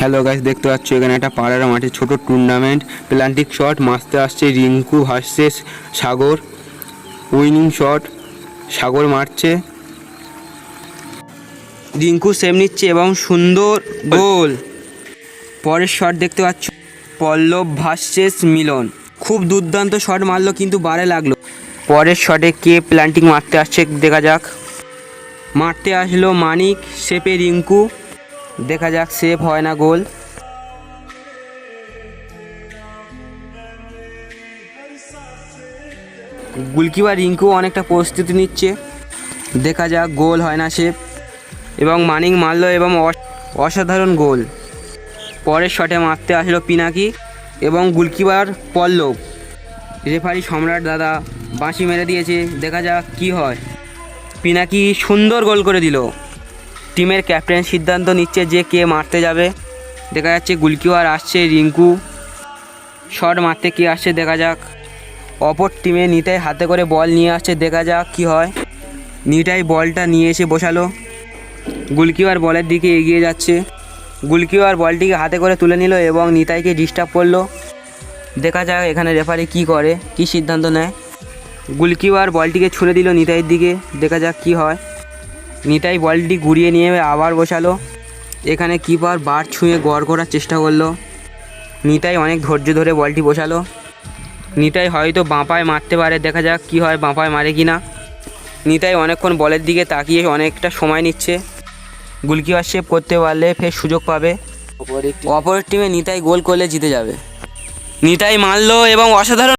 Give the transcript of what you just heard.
Hello guys, দেখতে পাচ্ছ এখানে একটা পাড়ার মাঠে ছোট টুর্নামেন্ট। প্ল্যান্টিক শট মারতে আসছে রিঙ্কু ভার্সেস সাগর। উইনিং শট সাগর মারছে, রিঙ্কু সেভ নিচ্ছে এবং সুন্দর গোল। পরের শট দেখতে পাচ্ছ পল্লব ভার্সেস মিলন। খুব দুর্দান্ত শট মারলো কিন্তু বারে লাগলো। পরের শটে কে প্ল্যান্টিং মারতে আসছে দেখা যাক। মারতে আসলো মানিক, সেপে রিঙ্কু, দেখা যাক সেভ হয় না, গোল। গোলকিপার রিঙ্কু অনেকটা প্রস্তুতি নিচ্ছে, দেখা যাক গোল হয় না সেভ। এবং মানিক মারলো এবং অসাধারণ গোল। পরের শটে মারতে আসলো পিনাকি এবং গোলকিপার পল্লব। রেফারি সম্রাট দাদা বাঁশি মেরে দিয়েছে, দেখা যাক কি হয়। পিনাকি সুন্দর গোল করে দিল। টিমের ক্যাপ্টেন সিদ্ধান্ত নিচ্ছে যে কে মারতে যাবে। দেখা যাচ্ছে গোলকিপার আসছে রিঙ্কু, শট মারতে কে আসছে দেখা যাক। অপর টিমে নিতাই হাতে করে বল নিয়ে আসছে, দেখা যাক কি হয়। নিতাই বলটা নিয়ে এসে বসালো, গোলকিপার বলের দিকে এগিয়ে যাচ্ছে। গোলকিপার বলটিকে হাতে করে তুলে নিল এবং নিতাইকে ডিস্টার্ব করলো। দেখা যাক এখানে রেফারি কি করে, কি সিদ্ধান্ত নেয়। গোলকিপার বলটিকে ছুড়ে দিল নিতাইয়ের দিকে, দেখা যাক কি হয়। নিতাই বলটি ঘুরিয়ে নিয়ে আবার বসালো। এখানে কিপার বার ছুঁয়ে গড় করার চেষ্টা করলো। নিতাই অনেক ধৈর্য ধরে বলটি বসালো। নিতাই হয়তো বাঁপায় মারতে পারে, দেখা যাক কি হয়, বাঁপায় মারে কি না। নিতাই অনেকক্ষণ বলের দিকে তাকিয়ে অনেকটা সময় নিচ্ছে। গোলকিপার সেভ করতে পারলে ফের সুযোগ পাবে। অপরের টিমে নিতাই গোল করলে জিতে যাবে। নিতাই মারলো এবং অসাধারণ